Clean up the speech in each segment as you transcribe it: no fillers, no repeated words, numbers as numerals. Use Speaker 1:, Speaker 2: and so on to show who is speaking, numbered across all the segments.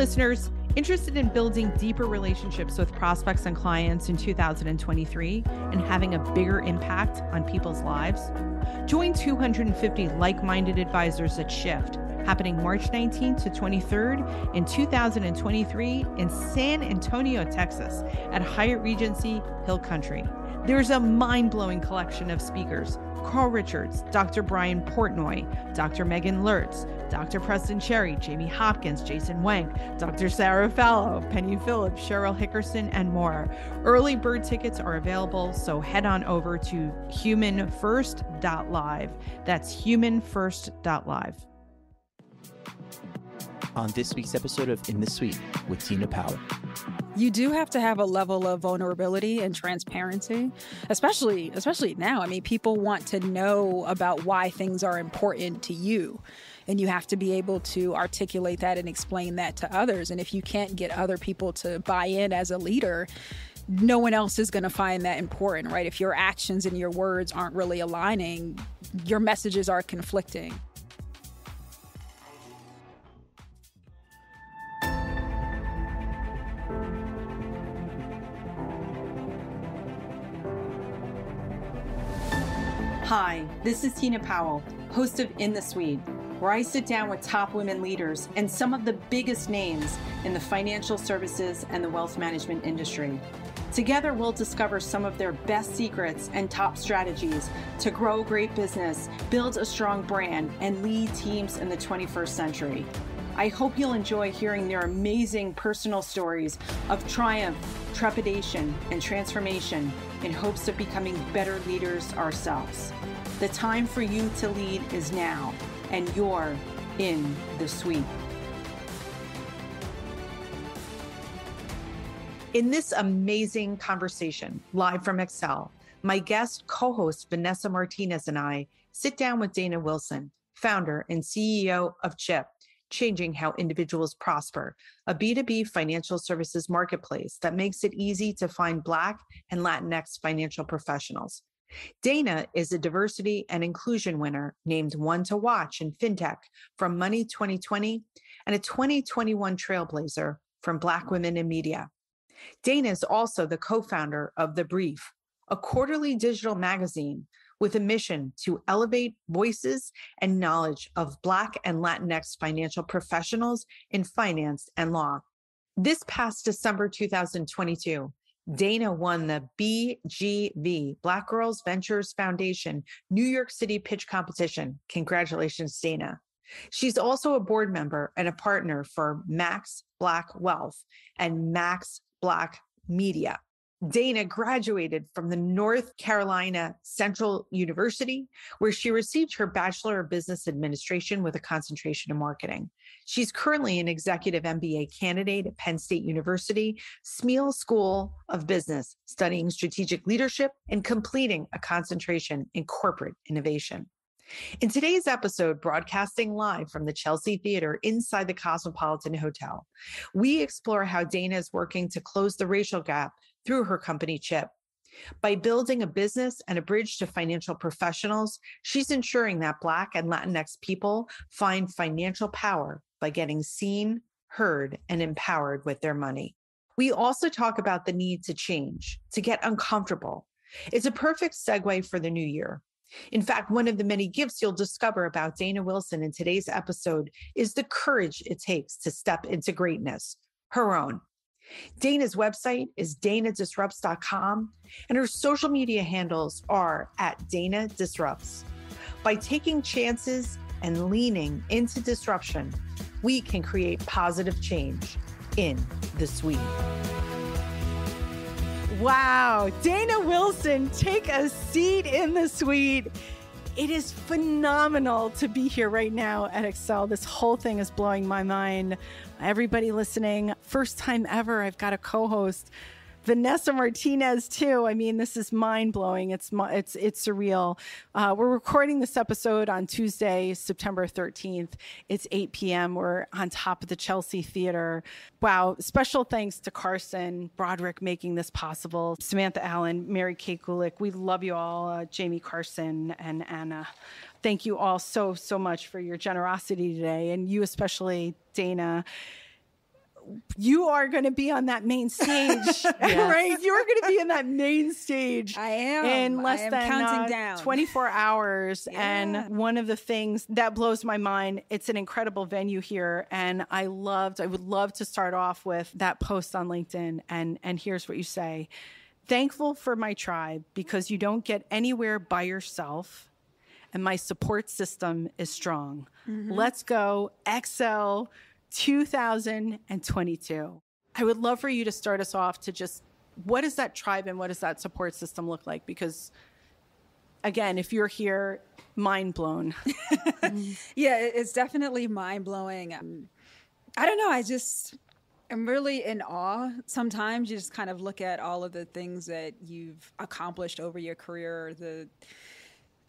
Speaker 1: listeners, interested in building deeper relationships with prospects and clients in 2023 and having a bigger impact on people's lives? Join 250 like-minded advisors at Shift, happening March 19th to 23rd in 2023 in San Antonio, Texas, at Hyatt Regency Hill Country. There's a mind-blowing collection of speakers: Carl Richards, Dr. Brian Portnoy, Dr. Megan Lertz, Dr. Preston Cherry, Jamie Hopkins, Jason Wank, Dr. Sarah Fallow, Penny Phillips, Cheryl Hickerson, and more. Early bird tickets are available, so head on over to humanfirst.live. That's humanfirst.live.
Speaker 2: On this week's episode of In the Suite with Tina Powell.
Speaker 3: You do have to have a level of vulnerability and transparency, especially now. I mean, people want to know about why things are important to you, and you have to be able to articulate that and explain that to others. And if you can't get other people to buy in as a leader, no one else is going to find that important, right? If your actions and your words aren't really aligning, your messages are conflicting.
Speaker 4: Hi, this is Tina Powell, host of In the Suite, where I sit down with top women leaders and some of the biggest names in the financial services and the wealth management industry. Together, we'll discover some of their best secrets and top strategies to grow a great business, build a strong brand, and lead teams in the 21st century. I hope you'll enjoy hearing their amazing personal stories of triumph, trepidation, and transformation in hopes of becoming better leaders ourselves. The time for you to lead is now, and you're in the suite.
Speaker 1: In this amazing conversation, live from Excell, my guest co-host Vanessa Martinez and I sit down with Dana Wilson, founder and CEO of CHIP, Changing How Individuals Prosper, a B2B financial services marketplace that makes it easy to find Black and Latinx financial professionals. Dana is a diversity and inclusion winner named One to Watch in Fintech from Money 2020 and a 2021 Trailblazer from Black Women in Media. Dana is also the co-founder of The Brief, a quarterly digital magazine with a mission to elevate voices and knowledge of Black and Latinx financial professionals in finance and law. This past December 2022, Dana won the BGV, Black Girls Ventures Foundation, New York City pitch competition. Congratulations, Dana. She's also a board member and a partner for MAXBLACK Wealth and MAXBLACK Media. Dana graduated from the North Carolina Central University, where she received her Bachelor of Business Administration with a concentration in marketing. She's currently an executive MBA candidate at Penn State University, Smeal School of Business, studying strategic leadership and completing a concentration in corporate innovation. In today's episode, broadcasting live from the Chelsea Theater inside the Cosmopolitan Hotel, we explore how Dana is working to close the racial gap through her company, CHIP. By building a business and a bridge to financial professionals, she's ensuring that Black and Latinx people find financial power by getting seen, heard, and empowered with their money. We also talk about the need to change, to get uncomfortable. It's a perfect segue for the new year. In fact, one of the many gifts you'll discover about Dana Wilson in today's episode is the courage it takes to step into greatness, her own. Dana's website is danadisrupts.com, and her social media handles are at Dana Disrupts. By taking chances and leaning into disruption, we can create positive change in the suite. Wow, Dana Wilson, take a seat in the suite. It is phenomenal to be here right now at Excell. This whole thing is blowing my mind. Everybody listening, first time ever, I've got a co-host, Vanessa Martinez too. I mean, this is mind-blowing. It's surreal. We're recording this episode on Tuesday, September 13th. It's 8 p.m. We're on top of the Chelsea Theater. Wow. Special thanks to Carson Broderick making this possible. Samantha Allen, Mary Kay Kulik. We love you all. Jamie Carson and Anna. Thank you all so much for your generosity today. And you especially, Dana. you are going to be on that main stage, right? You are going to be in that main stage.
Speaker 3: I am.
Speaker 1: In less than
Speaker 3: counting down
Speaker 1: 24 hours.
Speaker 3: Yeah.
Speaker 1: And one of the things that blows my mind, it's an incredible venue here. And I would love to start off with that post on LinkedIn. And here's what you say. Thankful for my tribe because you don't get anywhere by yourself. And my support system is strong. Mm-hmm. Let's go, Excell 2022. I would love for you to start us off to just, what is that tribe and what does that support system look like? Because again, if you're here, mind blown.
Speaker 3: Yeah, it's definitely mind blowing. I don't know. I'm really in awe. Sometimes you just kind of look at all of the things that you've accomplished over your career,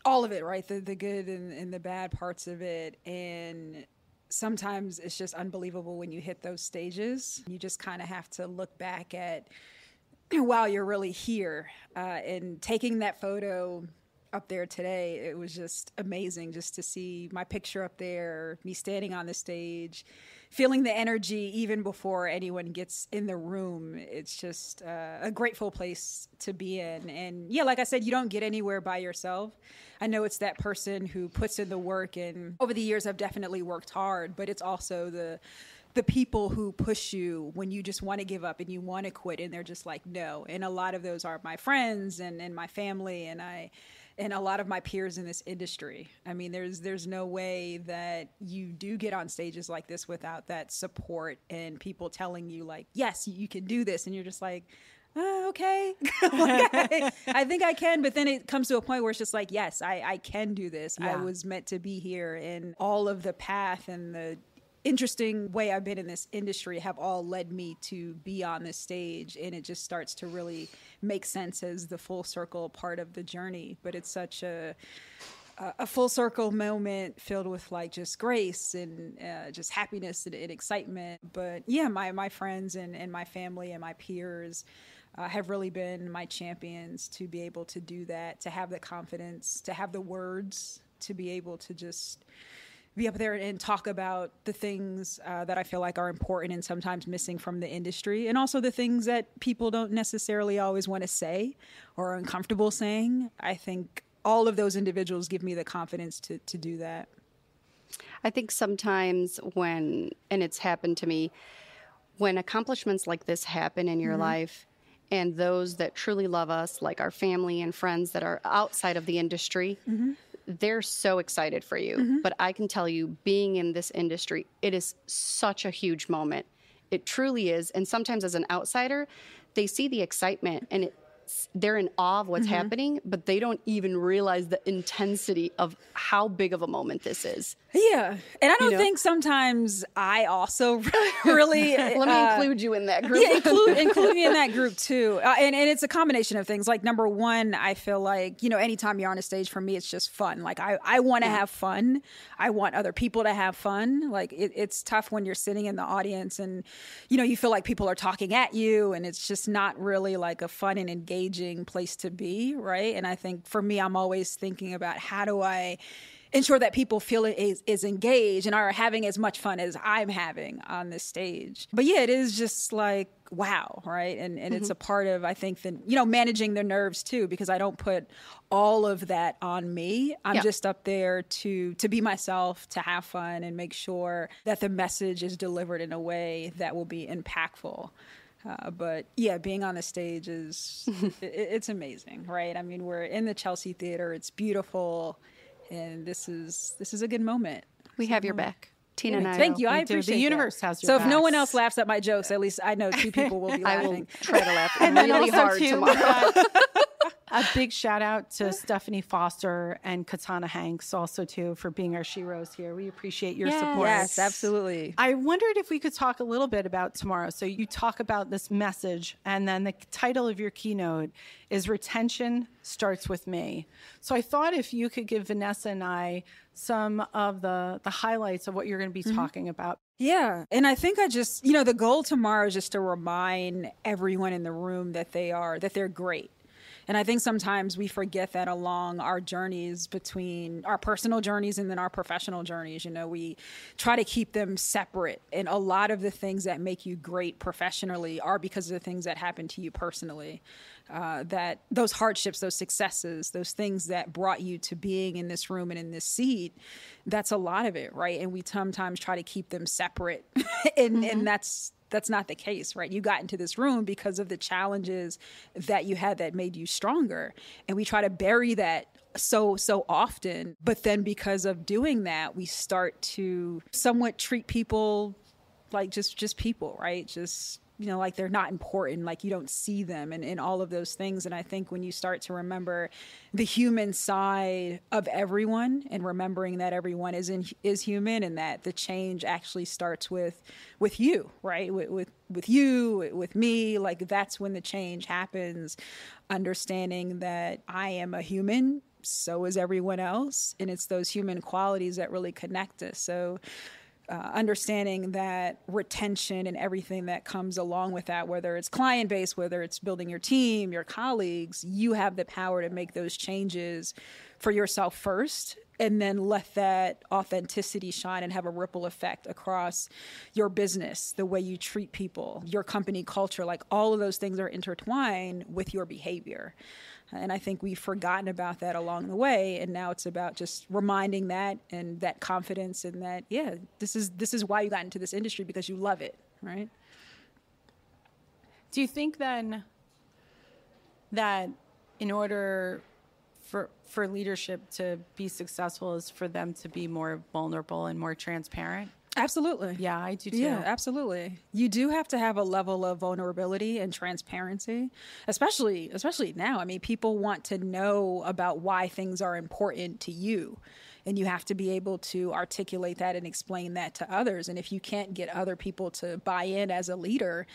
Speaker 3: all of it, right? The good and the bad parts of it. And sometimes it's just unbelievable when you hit those stages. You just kind of have to look back at, wow, you're really here. And taking that photo up there today, it was just amazing just to see my picture up there, me standing on the stage, feeling the energy even before anyone gets in the room. It's just a grateful place to be in. And yeah, like I said, you don't get anywhere by yourself. I know it's that person who puts in the work, and over the years I've definitely worked hard, but it's also the people who push you when you just want to give up and you want to quit, and they're just like, no. And a lot of those are my friends and my family and a lot of my peers in this industry. I mean, there's no way that you do get on stages like this without that support and people telling you like, yes, you can do this. And you're just like, oh, okay. I think I can. But then it comes to a point where it's just like, yes, I can do this. Yeah. I was meant to be here. And all of the path and the interesting way I've been in this industry have all led me to be on this stage. And it just starts to really make sense as the full circle part of the journey. But it's such a full circle moment filled with like just grace and just happiness and excitement. But yeah, my friends and my family and my peers have really been my champions to be able to do that, to have the confidence, to have the words, to be able to just be up there and talk about the things that I feel like are important and sometimes missing from the industry, and also the things that people don't necessarily always want to say or are uncomfortable saying. I think all of those individuals give me the confidence to do that.
Speaker 5: I think sometimes and it's happened to me, when accomplishments like this happen in your life, and those that truly love us, like our family and friends that are outside of the industry, they're so excited for you. But I can tell you, being in this industry, it is such a huge moment. It truly is. And sometimes as an outsider, they see the excitement and they're in awe of what's happening, but they don't even realize the intensity of how big of a moment this is.
Speaker 3: Yeah. And I don't think sometimes I also really...
Speaker 5: Let me include you in that group.
Speaker 3: Yeah, include me in that group too. And it's a combination of things. Like, number one, I feel like, anytime you're on a stage, for me, it's just fun. Like, I want to have fun. I want other people to have fun. Like, it's tough when you're sitting in the audience and, you feel like people are talking at you, and it's just not really like a fun and engaging place to be, right? And I think for me, I'm always thinking about how do I ensure that people feel is engaged and are having as much fun as I'm having on this stage. But yeah, it is just like, wow, right? And it's a part of, I think, managing the nerves too, because I don't put all of that on me. I'm just up there to be myself, to have fun, and make sure that the message is delivered in a way that will be impactful. But yeah, being on the stage it's amazing, right? I mean, we're in the Chelsea Theater. It's beautiful. And this is a good moment.
Speaker 5: We have your back. Tina and I.
Speaker 3: Thank you. I appreciate
Speaker 1: the universe has your
Speaker 3: back. So
Speaker 1: back.
Speaker 3: If no one else laughs at my jokes, at least I know two people will be laughing.
Speaker 5: I will try to laugh really hard tomorrow.
Speaker 1: A big shout out to Stephanie Foster and Katana Hanks also too for being our sheroes here. We appreciate your support.
Speaker 3: Yes, absolutely.
Speaker 1: I wondered if we could talk a little bit about tomorrow. So you talk about this message, and then the title of your keynote is Retention Starts With Me. So I thought if you could give Vanessa and I some of the highlights of what you're going to be talking about.
Speaker 3: Yeah. And I think the goal tomorrow is just to remind everyone in the room that they're great. And I think sometimes we forget that along our journeys, between our personal journeys and then our professional journeys, we try to keep them separate. And a lot of the things that make you great professionally are because of the things that happen to you personally. That those hardships, those successes, those things that brought you to being in this room and in this seat, that's a lot of it, right? And we sometimes try to keep them separate. And that's not the case, right? You got into this room because of the challenges that you had that made you stronger. And we try to bury that so often. But then because of doing that, we start to somewhat treat people like just people, right? Just, like they're not important, like you don't see them and all of those things. And I think when you start to remember the human side of everyone and remembering that everyone is human and that the change actually starts with you, right? With you, with me, like that's when the change happens. Understanding that I am a human, so is everyone else. And it's those human qualities that really connect us. So understanding that retention and everything that comes along with that, whether it's client-based, whether it's building your team, your colleagues, you have the power to make those changes for yourself first, and then let that authenticity shine and have a ripple effect across your business, the way you treat people, your company culture, like all of those things are intertwined with your behavior. And I think we've forgotten about that along the way. And now it's about just reminding that and that confidence and that, yeah, this is why you got into this industry, because you love it, right?
Speaker 4: Do you think then that in order for leadership to be successful is for them to be more vulnerable and more transparent?
Speaker 3: Absolutely.
Speaker 4: Yeah, I do too.
Speaker 3: Yeah, absolutely. You do have to have a level of vulnerability and transparency, especially now. I mean, people want to know about why things are important to you. And you have to be able to articulate that and explain that to others. And if you can't get other people to buy in as a leader,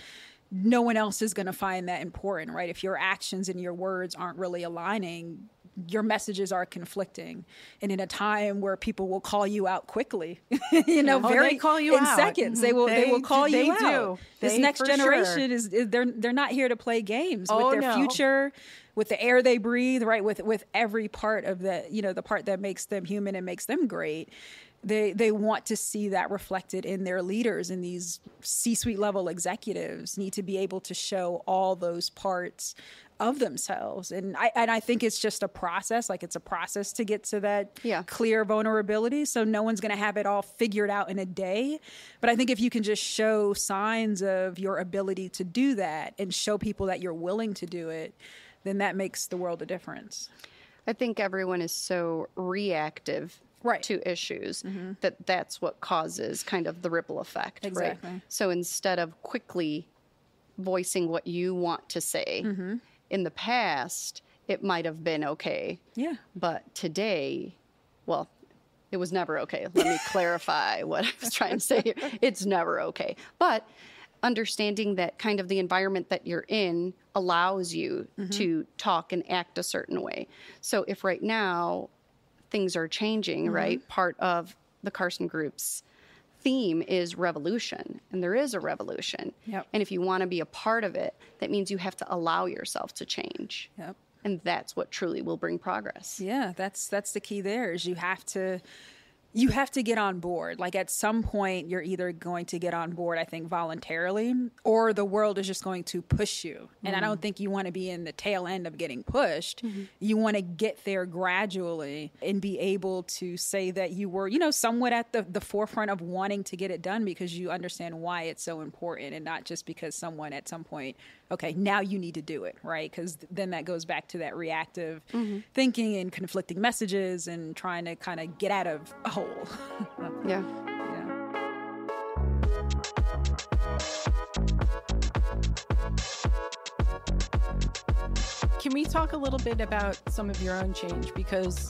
Speaker 3: no one else is going to find that important, right? If your actions and your words aren't really aligning, your messages are conflicting. And in a time where people will call you out quickly,
Speaker 4: they call you
Speaker 3: in
Speaker 4: out.
Speaker 3: seconds, they will call you out.
Speaker 4: They do.
Speaker 3: This next generation is they're not here to play games with their future, with the air they breathe, right? With every part of the part that makes them human and makes them great. They want to see that reflected in their leaders, and these C-suite level executives need to be able to show all those parts of themselves. And I think it's just a process, like it's a process to get to that clear vulnerability. So no one's going to have it all figured out in a day. But I think if you can just show signs of your ability to do that and show people that you're willing to do it, then that makes the world a difference.
Speaker 5: I think everyone is so reactive to issues that's what causes kind of the ripple effect.
Speaker 3: Exactly.
Speaker 5: Right? So instead of quickly voicing what you want to say, in the past, it might have been okay. Yeah. But today, well, it was never okay. Let me clarify what I was trying to say here. It's never okay. But understanding that kind of the environment that you're in allows you to talk and act a certain way. So if right now things are changing, right, part of the Carson Group's theme is revolution, and there is a revolution. Yep. And if you want to be a part of it, that means you have to allow yourself to change. Yep. And that's what truly will bring progress.
Speaker 3: Yeah, that's the key there, is you have to get on board. Like at some point, you're either going to get on board, I think, voluntarily, or the world is just going to push you. And I don't think you want to be in the tail end of getting pushed. You want to get there gradually and be able to say that you were, somewhat at the forefront of wanting to get it done because you understand why it's so important, and not just because someone at some point, okay, now you need to do it, right? Because then that goes back to that reactive thinking and conflicting messages and trying to kind of get out of a hole.
Speaker 5: Yeah.
Speaker 4: Can we talk a little bit about some of your own change? Because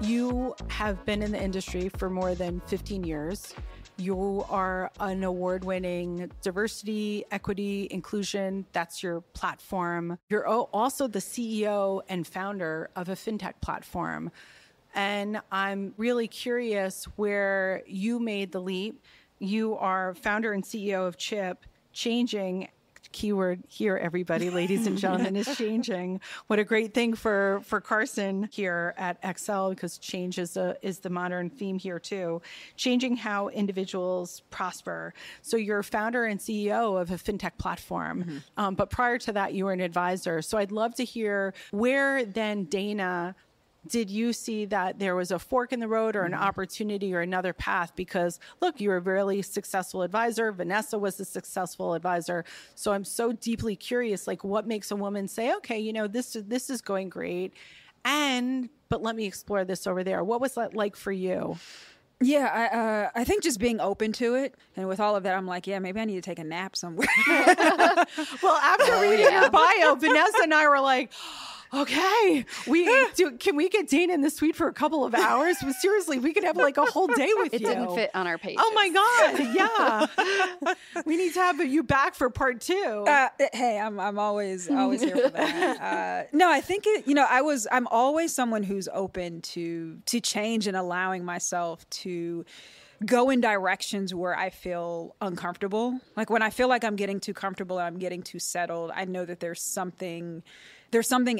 Speaker 4: you have been in the industry for more than 15 years. You are an award-winning diversity, equity, inclusion. That's your platform. You're also the CEO and founder of a Fintech platform. And I'm really curious where you made the leap. You are founder and CEO of Chip, changing
Speaker 1: keyword here, everybody, ladies and gentlemen, is changing. What a great thing for Carson here at Excell, because change is the modern theme here too. Changing how individuals prosper. So you're founder and CEO of a Fintech platform, but prior to that, you were an advisor. So I'd love to hear where then, Dana, did you see that there was a fork in the road or an opportunity or another path? Because look, you were a really successful advisor. Vanessa was a successful advisor. So I'm so deeply curious, like what makes a woman say, okay, you know, this is going great. But let me explore this over there. What was that like for you?
Speaker 3: Yeah, I think just being open to it. And with all of that, I'm like, yeah, maybe I need to take a nap somewhere.
Speaker 1: Well, after reading your bio, Vanessa and I were like, okay, can we get Dana in the suite for a couple of hours? But seriously, we could have like a whole day with you.
Speaker 5: It didn't fit on our page.
Speaker 1: Oh my God. Yeah. We need to have you back for part 2.
Speaker 3: Hey, I'm always here for that. No, I think I'm always someone who's open to change and allowing myself to go in directions where I feel uncomfortable. Like when I feel like I'm getting too comfortable and I'm getting too settled, I know that there's something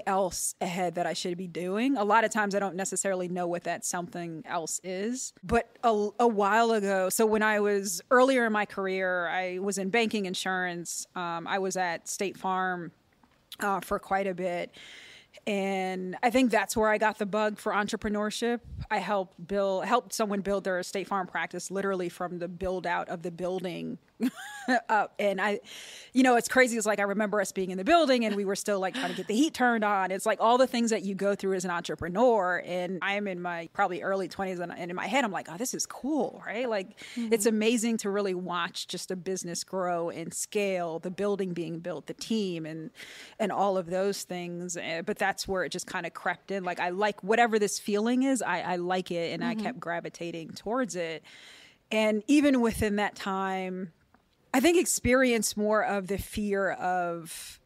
Speaker 3: else ahead that I should be doing. A lot of times I don't necessarily know what that something else is. But a while ago, so when I was earlier in my career, I was in banking insurance. I was at State Farm for quite a bit. And I think that's where I got the bug for entrepreneurship. I helped someone build their State Farm practice literally from the build out of the building up. And it's crazy. It's like, I remember us being in the building and we were still like trying to get the heat turned on. It's like all the things that you go through as an entrepreneur. And I'm in my probably early 20s. And in my head, I'm like, oh, this is cool, right? Like it's amazing to really watch just a business grow and scale, the building being built, the team and all of those things. But that's where it just kind of crept in. Like I like whatever this feeling is, I like it. And I kept gravitating towards it. And even within that time, I think experienced more of the fear of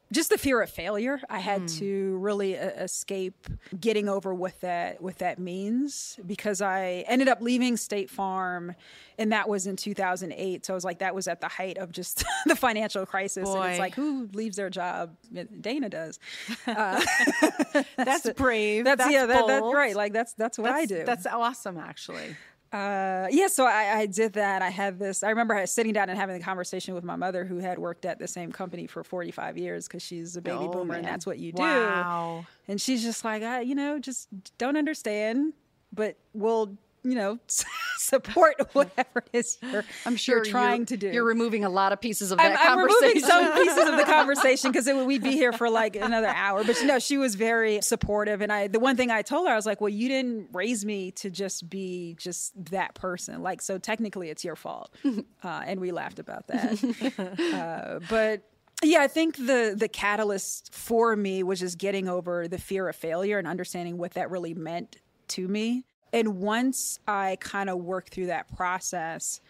Speaker 3: failure. I had to really escape getting over what that means, because I ended up leaving State Farm, and that was in 2008. So I was like, that was at the height of just the financial crisis.
Speaker 1: Boy.
Speaker 3: And it's like, who leaves their job? Dana does.
Speaker 1: That's brave.
Speaker 3: That's
Speaker 1: bold.
Speaker 3: right. Like that's what I do.
Speaker 1: That's awesome, actually.
Speaker 3: So I did that. I remember sitting down and having a conversation with my mother, who had worked at the same company for 45 years because she's a baby boomer, and that's what you do.
Speaker 1: Wow.
Speaker 3: And she's just like, just don't understand, but we'll, support whatever it is you're trying to do.
Speaker 5: You're removing a lot of pieces of that
Speaker 3: I'm
Speaker 5: conversation.
Speaker 3: removing some pieces of the conversation because we'd be here for like another hour. But she was very supportive. And the one thing I told her, I was like, well, you didn't raise me to just be just that person. Like, so technically it's your fault. And we laughed about that. But yeah, I think the catalyst for me was just getting over the fear of failure and understanding what that really meant to me. And once I kind of worked through that process,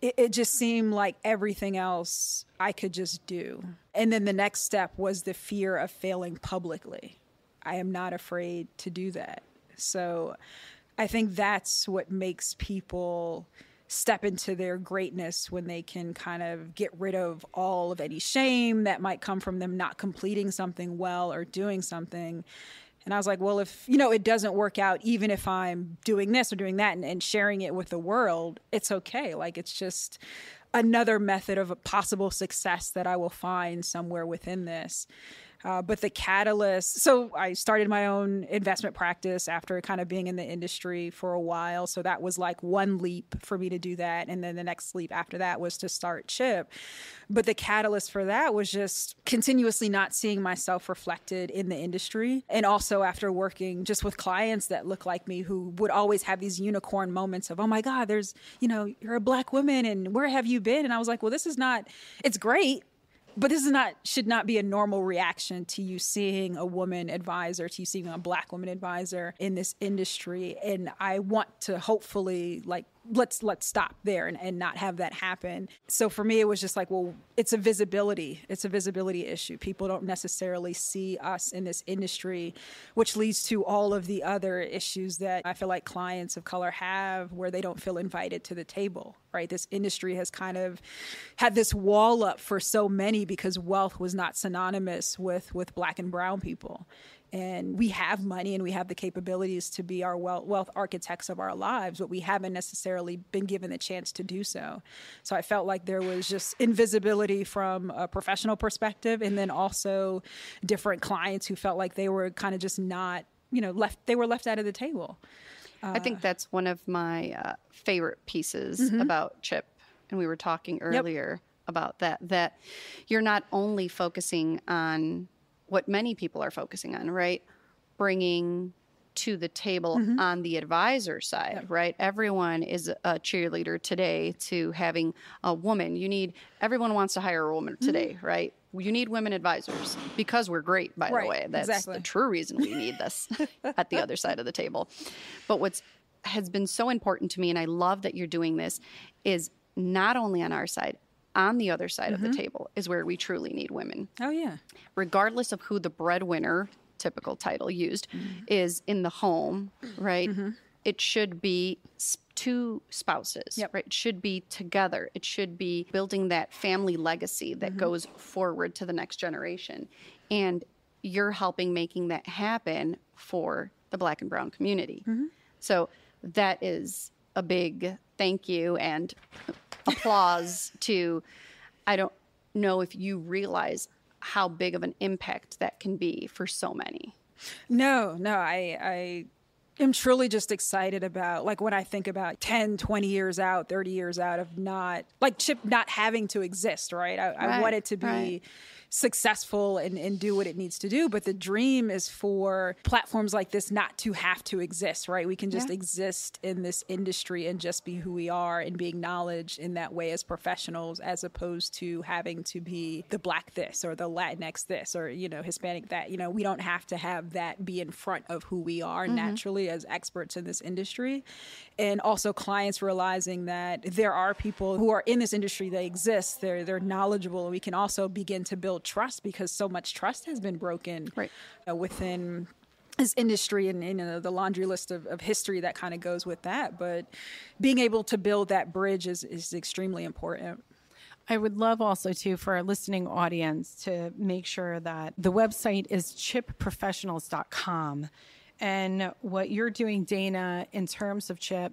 Speaker 3: it just seemed like everything else I could just do. And then the next step was the fear of failing publicly. I am not afraid to do that. So I think that's what makes people step into their greatness, when they can kind of get rid of all of any shame that might come from them not completing something well or doing something. And I was like, well, if, it doesn't work out, even if I'm doing this or doing that and sharing it with the world, it's okay. Like, it's just another method of a possible success that I will find somewhere within this. But the catalyst, so I started my own investment practice after kind of being in the industry for a while. So that was like one leap for me to do that. And then the next leap after that was to start Chip. But the catalyst for that was just continuously not seeing myself reflected in the industry. And also after working just with clients that look like me, who would always have these unicorn moments of, oh my God, there's, you're a Black woman and where have you been? And I was like, well, it's great. But this should not be a normal reaction to you seeing a woman advisor, to you seeing a Black woman advisor in this industry. And I want to hopefully let's stop there and not have that happen. So for me, it was just like, well, it's a visibility issue. People don't necessarily see us in this industry, which leads to all of the other issues that I feel like clients of color have, where they don't feel invited to the table, right? This industry has kind of had this wall up for so many because wealth was not synonymous with Black and brown people. And we have money and we have the capabilities to be our wealth architects of our lives, but we haven't necessarily been given the chance to do so. So I felt like there was just invisibility from a professional perspective, and then also different clients who felt like they were kind of just not, they were left out of the table.
Speaker 5: I think that's one of my favorite pieces about Chip. And we were talking earlier about that you're not only focusing on what many people are focusing on, right? Bringing to the table on the advisor side, right? Everyone is a cheerleader today to having a woman. Everyone wants to hire a woman today, right? You need women advisors because we're great, by the way. That's the true reason we need this at the other side of the table. But has been so important to me, and I love that you're doing this, is not only on our side, on the other side of the table is where we truly need women.
Speaker 3: Oh, yeah.
Speaker 5: Regardless of who the breadwinner, typical title used, is in the home, right? It should be two spouses, right? It should be together. It should be building that family legacy that goes forward to the next generation. And you're helping making that happen for the Black and brown community. So that is a big thank you and applause to, I don't know if you realize how big of an impact that can be for so many.
Speaker 3: No, I am truly just excited about, like, when I think about 10, 20 years out, 30 years out of Chip not having to exist, right? I want it to be successful and do what it needs to do. But the dream is for platforms like this not to have to exist, right? We can just exist in this industry and just be who we are and be acknowledged in that way as professionals, as opposed to having to be the Black this or the Latinx this or, Hispanic that. We don't have to have that be in front of who we are naturally as experts in this industry. And also clients realizing that there are people who are in this industry, they exist, they're knowledgeable, and we can also begin to build trust, because so much trust has been broken within this industry, and the laundry list of history that kind of goes with that. But being able to build that bridge is extremely important.
Speaker 1: I would love also, too, for our listening audience to make sure that the website is chipprofessionals.com. And what you're doing, Dana, in terms of Chip,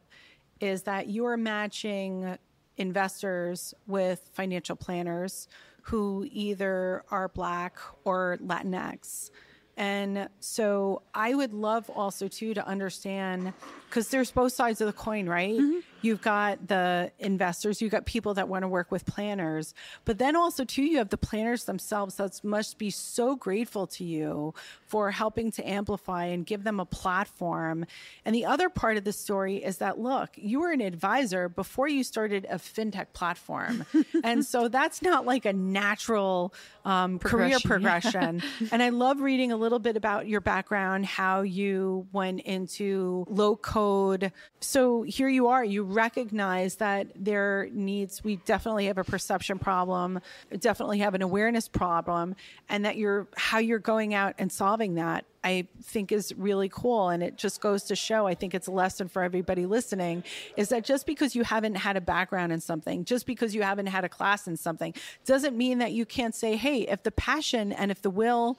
Speaker 1: is that you're matching investors with financial planners who either are Black or Latinx. And so I would love also, too, to understand, because there's both sides of the coin, right? You've got the investors, you've got people that want to work with planners, but then also, too, you have the planners themselves that must be so grateful to you for helping to amplify and give them a platform. And the other part of the story is that, look, you were an advisor before you started a fintech platform. And so that's not like a natural career progression. And I love reading a little bit about your background, how you went into low code. So here you are, you recognize that we definitely have a perception problem, definitely have an awareness problem, and that how you're going out and solving that, I think is really cool. And it just goes to show, I think it's a lesson for everybody listening, is that just because you haven't had a background in something, just because you haven't had a class in something, doesn't mean that you can't say, hey, if the passion and if the will,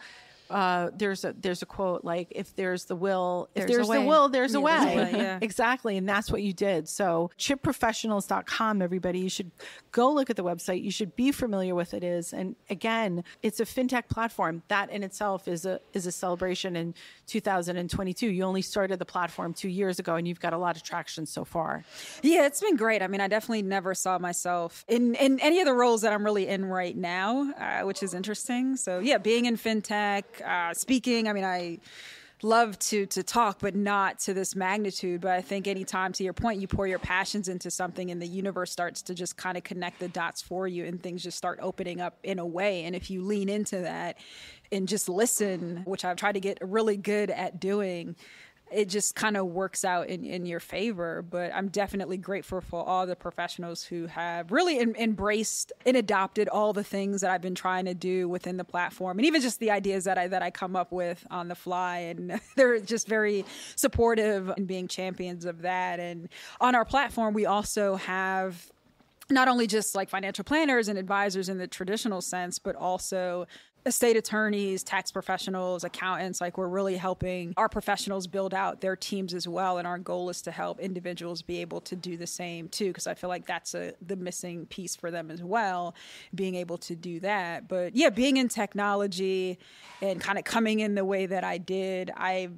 Speaker 1: there's a quote, like, if there's the will, there's a way.
Speaker 3: Yeah.
Speaker 1: Exactly. And that's what you did. So chipprofessionals.com, everybody, you should go look at the website. You should be familiar with it is. And again, it's a fintech platform. That in itself is a celebration in 2022. You only started the platform 2 years ago, and you've got a lot of traction so far.
Speaker 3: Yeah, it's been great. I mean, I definitely never saw myself in any of the roles that I'm really in right now, which is interesting. So yeah, being in fintech, speaking, I mean, I love to talk, but not to this magnitude. But I think anytime, to your point, you pour your passions into something and the universe starts to just kind of connect the dots for you and things just start opening up in a way. And if you lean into that and just listen, which I've tried to get really good at doing, it just kind of works out in your favor. But I'm definitely grateful for all the professionals who have really embraced and adopted all the things that I've been trying to do within the platform, and even just the ideas that I come up with on the fly. And they're just very supportive and being champions of that. And on our platform, we also have not only just like financial planners and advisors in the traditional sense, but also estate attorneys, tax professionals, accountants. Like, we're really helping our professionals build out their teams as well. And our goal is to help individuals be able to do the same too, because I feel like that's the missing piece for them as well, being able to do that. But yeah, being in technology and kind of coming in the way that I did, I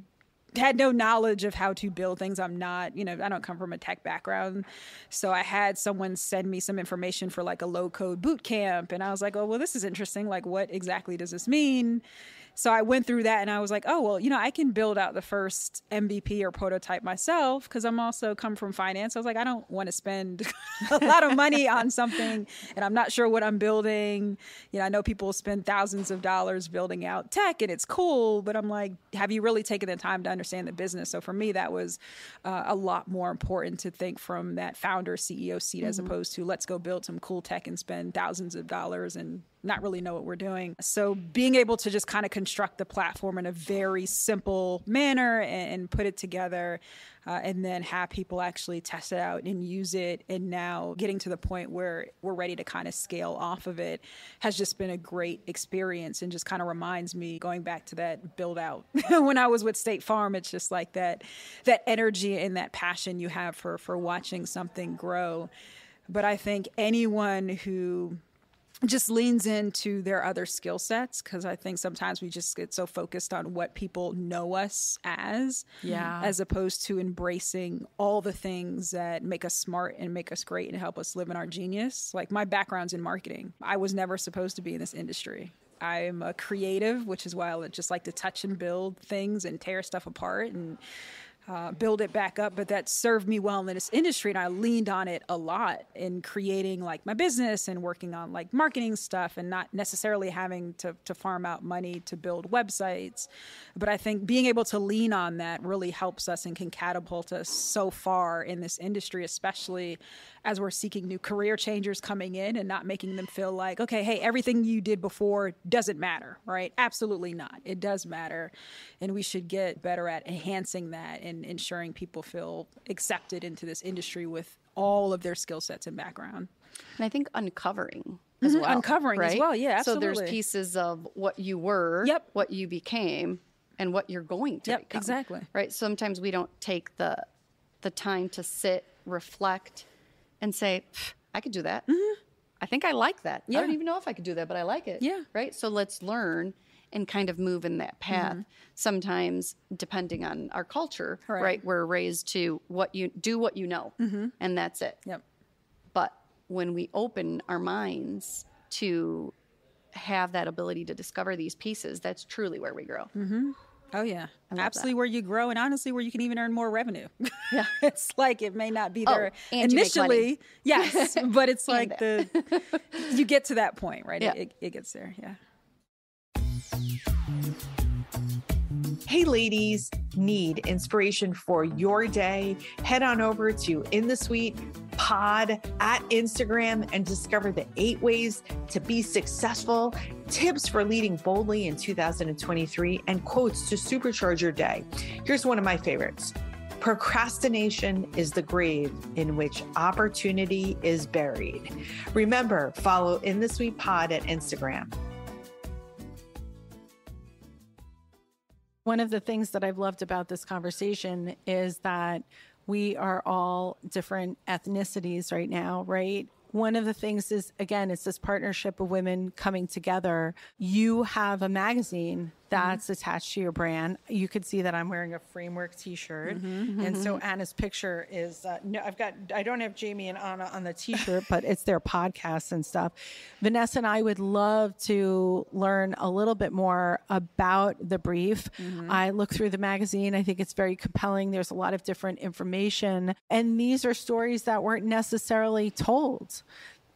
Speaker 3: had no knowledge of how to build things. I'm not, I don't come from a tech background. So I had someone send me some information for like a low code boot camp. And I was like, oh, well, this is interesting. Like, what exactly does this mean? So I went through that and I was like, oh, well, I can build out the first MVP or prototype myself, because I'm also come from finance. I was like, I don't want to spend a lot of money on something and I'm not sure what I'm building. I know people spend thousands of dollars building out tech and it's cool, but I'm like, have you really taken the time to understand the business? So for me, that was a lot more important to think from that founder CEO seat, as opposed to let's go build some cool tech and spend thousands of dollars and not really know what we're doing. So being able to just kind of construct the platform in a very simple manner and put it together, and then have people actually test it out and use it, and now getting to the point where we're ready to kind of scale off of it, has just been a great experience, and just kind of reminds me, going back to that build out when I was with State Farm. It's just like that energy and that passion you have for watching something grow. But I think anyone who just leans into their other skill sets, because I think sometimes we just get so focused on what people know us as opposed to embracing all the things that make us smart and make us great and help us live in our genius. Like, my background's in marketing. I was never supposed to be in this industry. I'm a creative, which is why I just like to touch and build things and tear stuff apart and build it back up. But that served me well in this industry, and I leaned on it a lot in creating like my business and working on like marketing stuff, and not necessarily having to farm out money to build websites. But I think being able to lean on that really helps us and can catapult us so far in this industry, especially as we're seeking new career changers coming in, and not making them feel like, okay, hey, everything you did before doesn't matter, right? Absolutely not. It does matter. And we should get better at enhancing that and ensuring people feel accepted into this industry with all of their skill sets and background.
Speaker 5: And I think uncovering as well.
Speaker 3: Uncovering as well, yeah, absolutely.
Speaker 5: So there's pieces of what you were, what you became, and what you're going to become.
Speaker 3: Exactly.
Speaker 5: Right? Sometimes we don't take the time to sit, reflect, and say, I could do that. I think I like that. I don't even know if I could do that, but I like it.
Speaker 3: Yeah.
Speaker 5: Right? So let's learn and kind of move in that path. Sometimes, depending on our culture, right, we're raised to what you know, and that's it.
Speaker 3: Yep.
Speaker 5: But when we open our minds to have that ability to discover these pieces, that's truly where we grow.
Speaker 3: Oh, yeah. Absolutely where you grow, and honestly where you can even earn more revenue. It's like it may not be there initially. Yes, but it's like you get to that point, right?
Speaker 5: Yeah.
Speaker 3: It gets there,
Speaker 1: Hey, ladies, need inspiration for your day? Head on over to In the Suite Pod at Instagram and discover the 8 ways to be successful, tips for leading boldly in 2023, and quotes to supercharge your day. Here's one of my favorites. Procrastination is the grave in which opportunity is buried. Remember, follow In the Suite Pod at Instagram.
Speaker 4: One of the things that I've loved about this conversation is that we are all different ethnicities right now, right? One of the things is, again, it's this partnership of women coming together. You have a magazine that's attached to your brand. You could see that I'm wearing a Framework t-shirt. And so Anna's picture is, I don't have Jamie and Anna on the t-shirt, but it's their podcast and stuff. Vanessa and I would love to learn a little bit more about the brief. I look through the magazine. I think it's very compelling. There's a lot of different information. And these are stories that weren't necessarily told.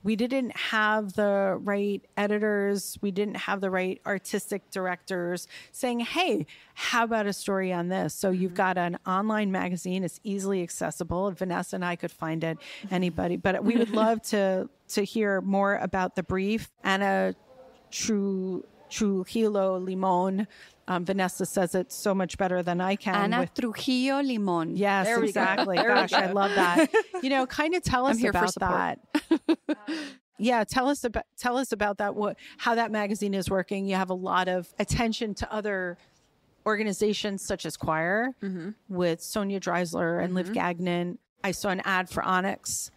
Speaker 1: we didn't have the right editors. We didn't have the right artistic directors saying, hey, how about a story on this? So you've got an online magazine. It's easily accessible. Vanessa and I could find it, anybody. But we would love to hear more about the brief. Ana Trujillo Limon. Vanessa says it so much better than I can.
Speaker 5: Ana Trujillo Limon.
Speaker 1: Yes, exactly. Gosh, I love that. Kind of tell us about that. Yeah, tell us about that. How that magazine is working. You have a lot of attention to other organizations such as Choir with Sonia Dreisler and Liv Gagnon. I saw an ad for Onyx.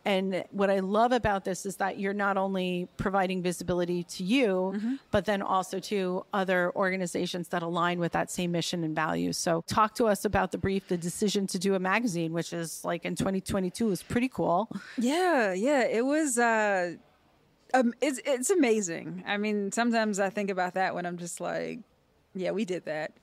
Speaker 1: And what I love about this is that you're not only providing visibility to you, but then also to other organizations that align with that same mission and values. So talk to us about the brief, the decision to do a magazine, which is like in 2022 is pretty cool.
Speaker 3: Yeah. It was, it's amazing. I mean, sometimes I think about that when I'm just like, yeah, we did that.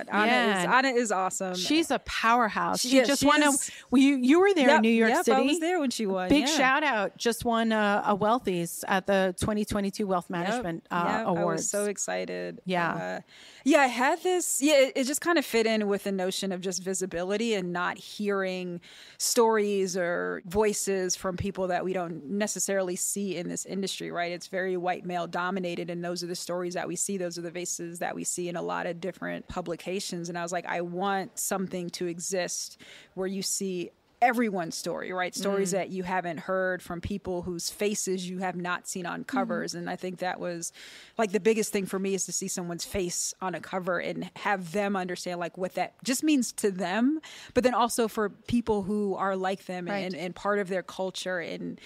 Speaker 3: Ana is awesome.
Speaker 1: She's a powerhouse. She just won you were there in New York City.
Speaker 3: I was there when she won.
Speaker 1: Big shout out. Just won a Wealthies at the 2022 Wealth Management Awards.
Speaker 3: I was so excited.
Speaker 1: Yeah.
Speaker 3: I had this. Yeah, it just kind of fit in with the notion of just visibility and not hearing stories or voices from people that we don't necessarily see in this industry, right? It's very white male dominated, and those are the stories that we see. Those are the faces that we see in a lot of different publications. And I was like, I want something to exist where you see everyone's story, right? Stories that you haven't heard from people whose faces you have not seen on covers. And I think that was like the biggest thing for me, is to see someone's face on a cover and have them understand like what that just means to them, but then also for people who are like them and part of their culture. And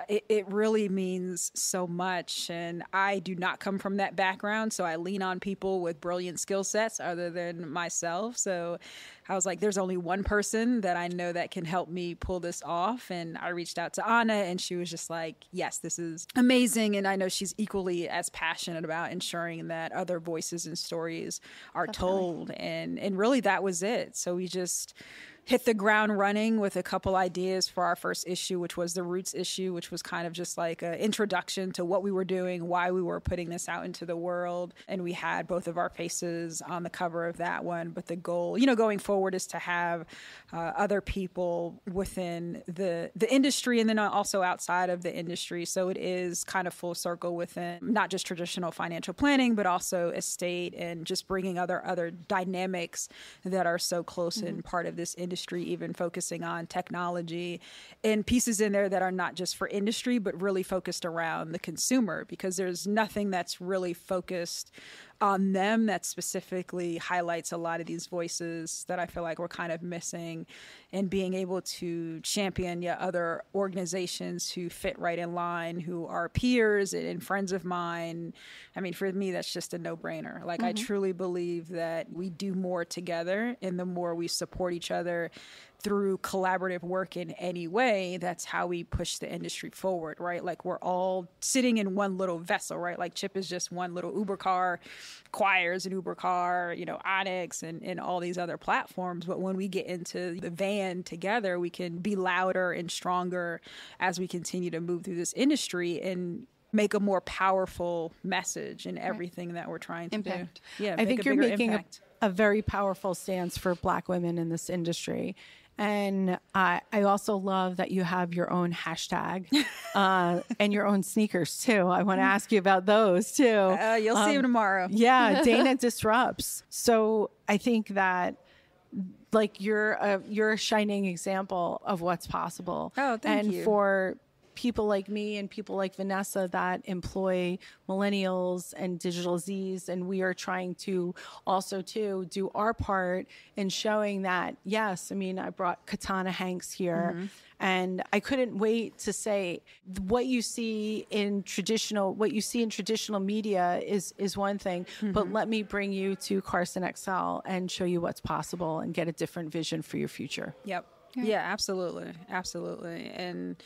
Speaker 3: it really means so much. And I do not come from that background, so I lean on people with brilliant skill sets other than myself. So I was like, there's only one person that I know that can help me pull this off. And I reached out to Ana, and she was just like, yes, this is amazing. And I know she's equally as passionate about ensuring that other voices and stories are told. And really that was it. So we just hit the ground running with a couple ideas for our first issue, which was the Roots issue, which was kind of just like an introduction to what we were doing, why we were putting this out into the world. And we had both of our faces on the cover of that one. But the goal, going forward is to have other people within the industry and then also outside of the industry. So it is kind of full circle within not just traditional financial planning, but also estate and just bringing other dynamics that are so close and part of this industry, even focusing on technology and pieces in there that are not just for industry, but really focused around the consumer, because there's nothing that's really focused on them that specifically highlights a lot of these voices that I feel like we're kind of missing, and being able to champion other organizations who fit right in line, who are peers and friends of mine. I mean, for me, that's just a no-brainer. Like, I truly believe that we do more together, and the more we support each other through collaborative work in any way, that's how we push the industry forward, right? Like, we're all sitting in one little vessel, right? Like, Chip is just one little Uber car, Choir's an Uber car, Onyx and all these other platforms. But when we get into the van together, we can be louder and stronger as we continue to move through this industry and make a more powerful message in everything that we're trying to do. Yeah,
Speaker 1: I think you're making a very powerful stance for Black women in this industry. And I also love that you have your own hashtag and your own sneakers too. I want to ask you about those too.
Speaker 3: You'll see them tomorrow.
Speaker 1: Yeah, Dana Disrupts. So I think that like you're a shining example of what's possible.
Speaker 3: Oh, thank you.
Speaker 1: And for people like me and people like Vanessa that employ millennials and digital Zs, and we are trying to also to do our part in showing that, yes, I mean, I brought Katana Hanks here, and I couldn't wait to say what you see in traditional media is one thing, but let me bring you to Carson Excell and show you what's possible and get a different vision for your future.
Speaker 3: Yep. Yeah, absolutely. And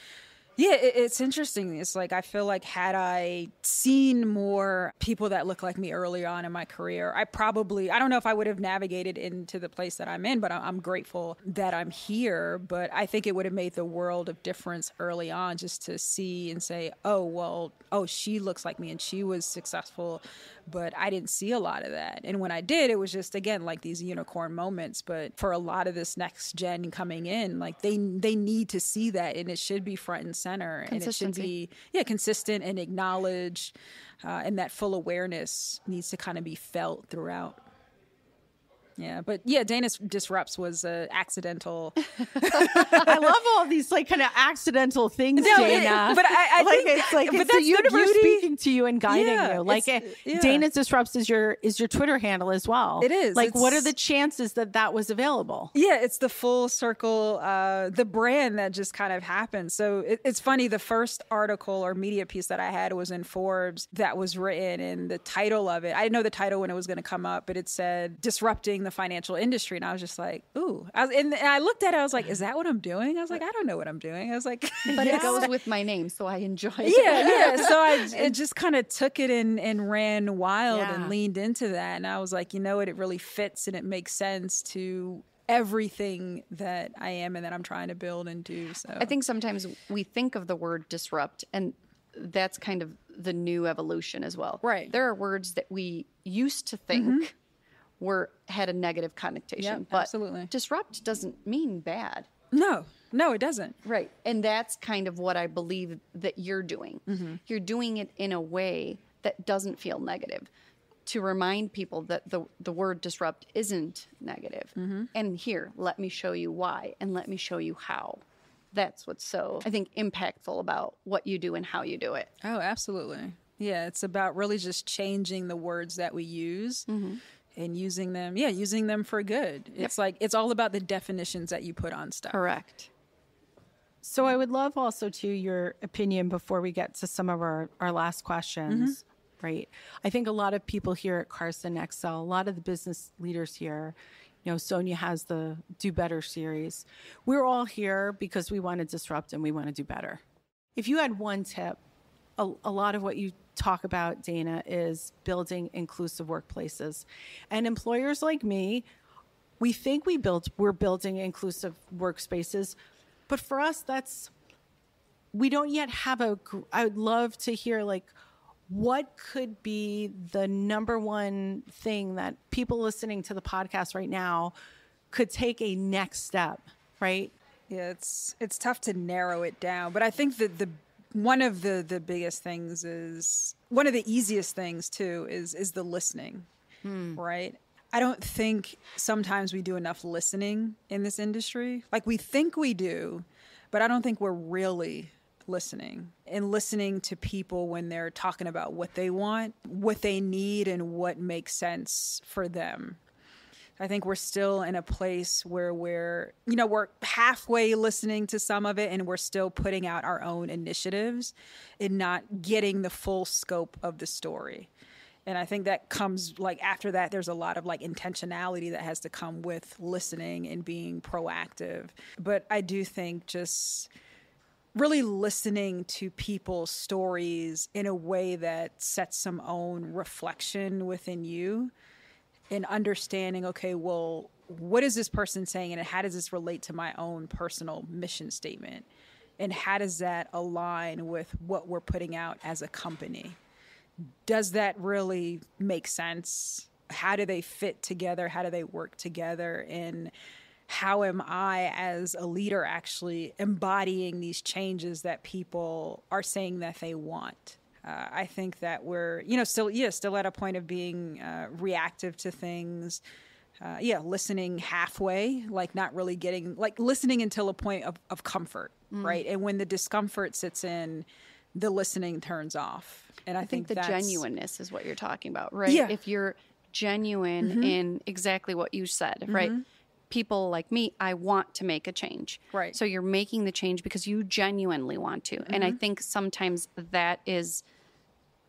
Speaker 3: Yeah, it's interesting. It's like, I feel like had I seen more people that look like me early on in my career, I don't know if I would have navigated into the place that I'm in, but I'm grateful that I'm here. But I think it would have made the world of difference early on, just to see and say, oh, she looks like me and she was successful, but I didn't see a lot of that. And when I did, it was just, again, like these unicorn moments. But for a lot of this next gen coming in, like they need to see that, and it should be front and center. And it should be consistent and acknowledged, and that full awareness needs to kind of be felt throughout. Yeah, but yeah, Dana's Disrupts was accidental.
Speaker 6: I love all these like kind of accidental things, Dana.
Speaker 3: But I
Speaker 6: like
Speaker 3: think
Speaker 6: it's like
Speaker 3: but
Speaker 6: it's
Speaker 3: that's
Speaker 6: the universe
Speaker 3: beauty.
Speaker 6: speaking to you and guiding you. Like Dana's Disrupts is your Twitter handle as well.
Speaker 3: It is.
Speaker 6: Like, what are the chances that was available?
Speaker 3: Yeah, it's the full circle, the brand that just kind of happened. So it's funny. The first article or media piece that I had was in Forbes that was written, and the title of it, I didn't know the title when it was going to come up, but it said "Disrupting the Financial Industry," and I was just like, ooh. And I looked at it, I was like, is that what I'm doing? I was like, I don't know what I'm doing. I was like,
Speaker 5: but it goes with my name, so I enjoy it.
Speaker 3: Yeah. So I just kind of took it and ran wild and leaned into that. And I was like, you know what? It really fits and it makes sense to everything that I am and that I'm trying to build and do. So
Speaker 5: I think sometimes we think of the word disrupt, and that's kind of the new evolution as well.
Speaker 3: Right.
Speaker 5: There are words that we used to think had a negative connotation, but
Speaker 3: absolutely.
Speaker 5: Disrupt doesn't mean bad.
Speaker 3: No, it doesn't.
Speaker 5: Right. And that's kind of what I believe that you're doing. Mm-hmm. You're doing it in a way that doesn't feel negative, to remind people that the word disrupt isn't negative. Mm-hmm. And here, let me show you why, and let me show you how. That's what's so, I think, impactful about what you do and how you do it.
Speaker 3: Oh, absolutely. Yeah, it's about really just changing the words that we use. Mm-hmm. And using them for good. It's like, it's all about the definitions that you put on stuff.
Speaker 5: Correct.
Speaker 6: So I would love also to your opinion before we get to some of our last questions, right? I think a lot of people here at Carson Excell, a lot of the business leaders here, you know, Sonia has the Do Better series. We're all here because we want to disrupt and we want to do better. If you had one tip, a lot of what you talk about, Dana, is building inclusive workplaces. And employers like me, we think we're building inclusive workspaces, but for us, we don't yet have I would love to hear, like, what could be the number one thing that people listening to the podcast right now could take a next step, right?
Speaker 3: Yeah, it's tough to narrow it down, but I think that one of the biggest things is, one of the easiest things too, is the listening, right? I don't think sometimes we do enough listening in this industry. Like, we think we do, but I don't think we're really listening to people when they're talking about what they want, what they need, and what makes sense for them. I think we're still in a place where we're halfway listening to some of it, and we're still putting out our own initiatives and not getting the full scope of the story. And I think that comes, like, after that, there's a lot of, like, intentionality that has to come with listening and being proactive. But I do think just really listening to people's stories in a way that sets some own reflection within you, and understanding, okay, well, what is this person saying, and how does this relate to my own personal mission statement? And how does that align with what we're putting out as a company? Does that really make sense? How do they fit together? How do they work together? And how am I, as a leader, actually embodying these changes that people are saying that they want? I think that we're, still at a point of being reactive to things. Listening halfway, like not really getting, like listening until a point of comfort, right? And when the discomfort sits in, the listening turns off. And I think
Speaker 5: the genuineness is what you're talking about, right?
Speaker 3: Yeah.
Speaker 5: If you're genuine in exactly what you said, right? People like me, I want to make a change.
Speaker 3: Right.
Speaker 5: So you're making the change because you genuinely want to. And I think sometimes that is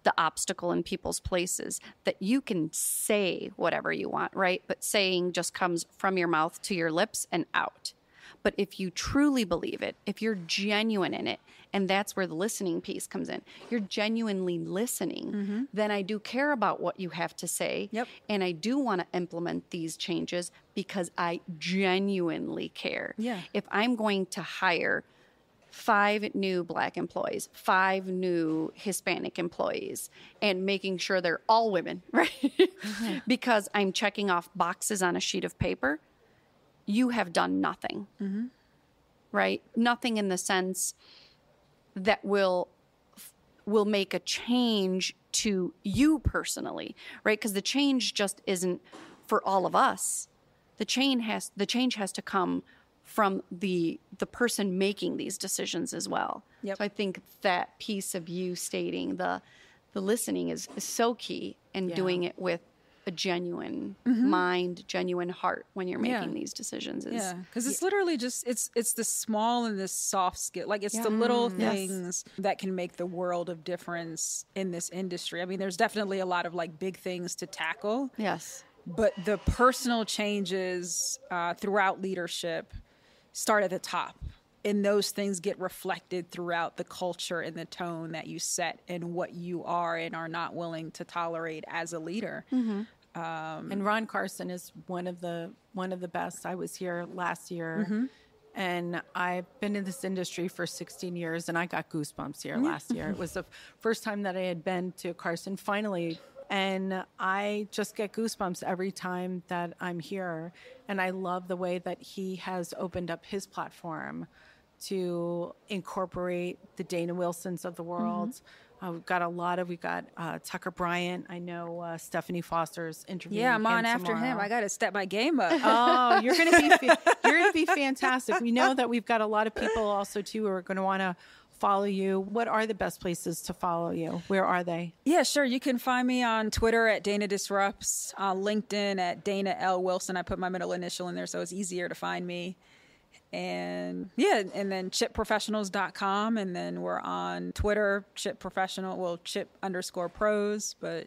Speaker 5: the obstacle in people's places, that you can say whatever you want, right? But saying just comes from your mouth to your lips and out. But if you truly believe it, if you're genuine in it, and that's where the listening piece comes in, you're genuinely listening, then I do care about what you have to say.
Speaker 3: Yep.
Speaker 5: And I do want to implement these changes because I genuinely care.
Speaker 3: Yeah.
Speaker 5: If I'm going to hire 5 new Black employees, 5 new Hispanic employees, and making sure they're all women, right? Because I'm checking off boxes on a sheet of paper, you have done nothing, right? Nothing in the sense that will make a change to you personally, right? Because the change just isn't for all of us. The change has to come from the person making these decisions as well.
Speaker 3: Yep.
Speaker 5: So I think that piece of you stating the listening is so key, and doing it with a genuine mind, genuine heart when you're making these decisions.
Speaker 3: Because it's literally just it's the small and the soft skill, like it's the little things that can make the world of difference in this industry. I mean, there's definitely a lot of like big things to tackle.
Speaker 5: Yes.
Speaker 3: But the personal changes throughout leadership start at the top. And those things get reflected throughout the culture and the tone that you set and what you are and are not willing to tolerate as a leader.
Speaker 6: And Ron Carson is one of the best. I was here last year, and I've been in this industry for 16 years, and I got goosebumps here last year. It was the first time that I had been to Carson finally. And I just get goosebumps every time that I'm here. And I love the way that he has opened up his platform to incorporate the Dana Wilsons of the world. We've got Tucker Bryant. I know Stephanie Foster's interviewing him
Speaker 3: I'm on after
Speaker 6: tomorrow.
Speaker 3: him. I got to step my game up.
Speaker 6: Oh, you're going to be fantastic. We know that we've got a lot of people also too who are going to want to follow you. What are the best places to follow you? Where are they?
Speaker 3: Yeah, sure. You can find me on Twitter at Dana Disrupts, LinkedIn at Dana L. Wilson. I put my middle initial in there so it's easier to find me. And then chipprofessionals.com. And then we're on Twitter, chip_pros. But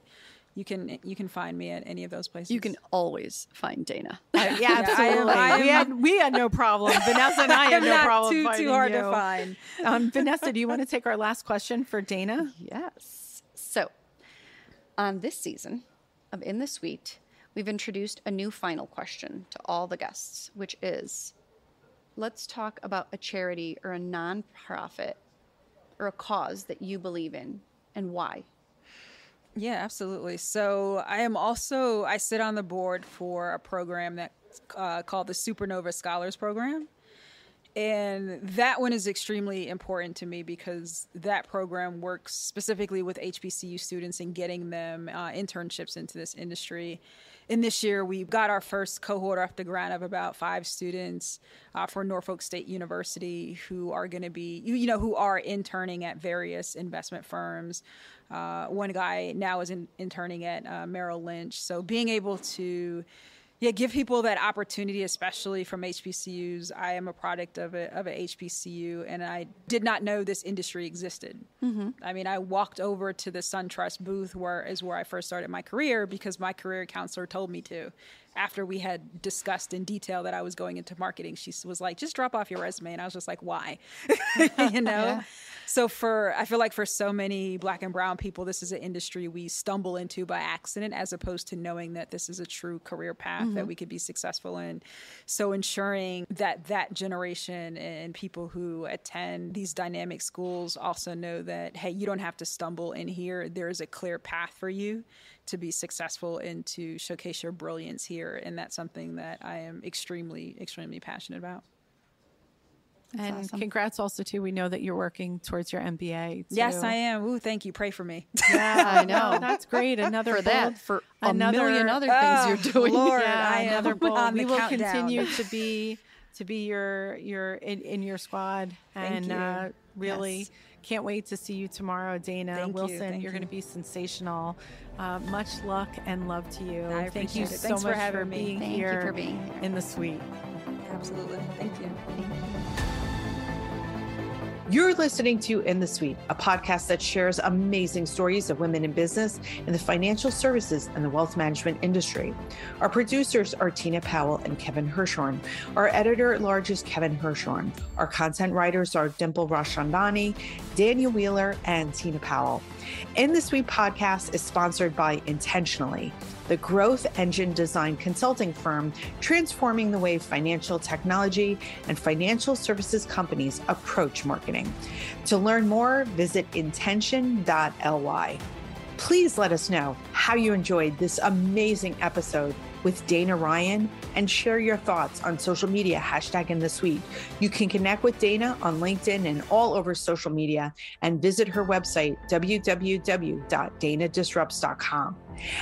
Speaker 3: you can find me at any of those places.
Speaker 5: You can always find Dana.
Speaker 6: Yeah, absolutely. We had no problem. Vanessa and I had no problem finding
Speaker 3: too hard
Speaker 6: you.
Speaker 3: to find.
Speaker 6: Vanessa, do you want to take our last question for Dana?
Speaker 5: Yes. So, on this season of In the Suite, we've introduced a new final question to all the guests, which is, let's talk about a charity or a nonprofit or a cause that you believe in and why.
Speaker 3: Yeah, absolutely. So I sit on the board for a program that's called the Supernova Scholars Program. And that one is extremely important to me because that program works specifically with HBCU students and getting them internships into this industry. And this year, we got our first cohort off the ground of about 5 students for Norfolk State University who are going to be, who are interning at various investment firms. One guy now is interning at Merrill Lynch. So being able to give people that opportunity, especially from HBCUs. I am a product of a HBCU, and I did not know this industry existed. I mean, I walked over to the SunTrust booth, where I first started my career, because my career counselor told me to. After we had discussed in detail that I was going into marketing, she was like, just drop off your resume. And I was just like, why? Yeah. So I feel like for so many Black and brown people, this is an industry we stumble into by accident, as opposed to knowing that this is a true career path that we could be successful in. So ensuring that generation and people who attend these dynamic schools also know that, hey, you don't have to stumble in here. There is a clear path for you to be successful and to showcase your brilliance here. And that's something that I am extremely, extremely passionate about.
Speaker 6: That's and awesome. Congrats also, too. We know that you're working towards your MBA, too.
Speaker 3: Yes, I am. Ooh, thank you. Pray for me.
Speaker 6: Yeah, I know. That's great. Another
Speaker 5: for a million other things you're doing.
Speaker 3: Lord,
Speaker 6: yeah, another bowl. We will
Speaker 3: countdown.
Speaker 6: Continue to be your in your squad.
Speaker 3: Thank you.
Speaker 6: Really can't wait to see you tomorrow, Dana
Speaker 3: Thank
Speaker 6: Wilson.
Speaker 3: You.
Speaker 6: You're going to be sensational. Much luck and love to you.
Speaker 3: I
Speaker 6: Thank you
Speaker 3: appreciate it.
Speaker 6: so
Speaker 3: Thanks
Speaker 6: much
Speaker 3: for having
Speaker 6: for
Speaker 3: me.
Speaker 6: being
Speaker 5: Thank
Speaker 6: here
Speaker 5: you for being here
Speaker 6: in the suite.
Speaker 3: Absolutely. Thank you.
Speaker 1: You're listening to In the Suite, a podcast that shares amazing stories of women in business, in the financial services, and the wealth management industry. Our producers are Tina Powell and Kevin Hirshhorn. Our editor-at-large is Kevin Hirshhorn. Our content writers are Dimple Rashandani, Daniel Wheeler, and Tina Powell. In the Suite podcast is sponsored by Intentionally, the growth engine design consulting firm transforming the way financial technology and financial services companies approach marketing. To learn more, visit intention.ly. Please let us know how you enjoyed this amazing episode with Dana Ryan and share your thoughts on social media, #InTheSuite. You can connect with Dana on LinkedIn and all over social media and visit her website, www.danadisrupts.com.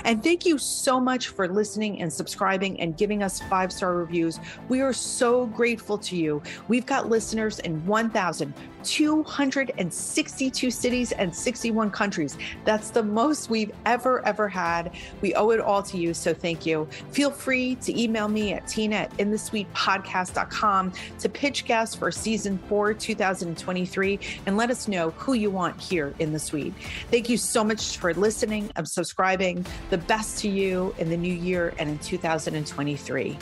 Speaker 1: And thank you so much for listening and subscribing and giving us 5-star reviews. We are so grateful to you. We've got listeners in 1,262 cities and 61 countries. That's the most we've ever had. We owe it all to you, so thank you. Feel free to email me at tina@inthesuitepodcast.com to pitch guests for season 4, 2023, and let us know who you want here in the suite. Thank you so much for listening and subscribing. The best to you in the new year and in 2023.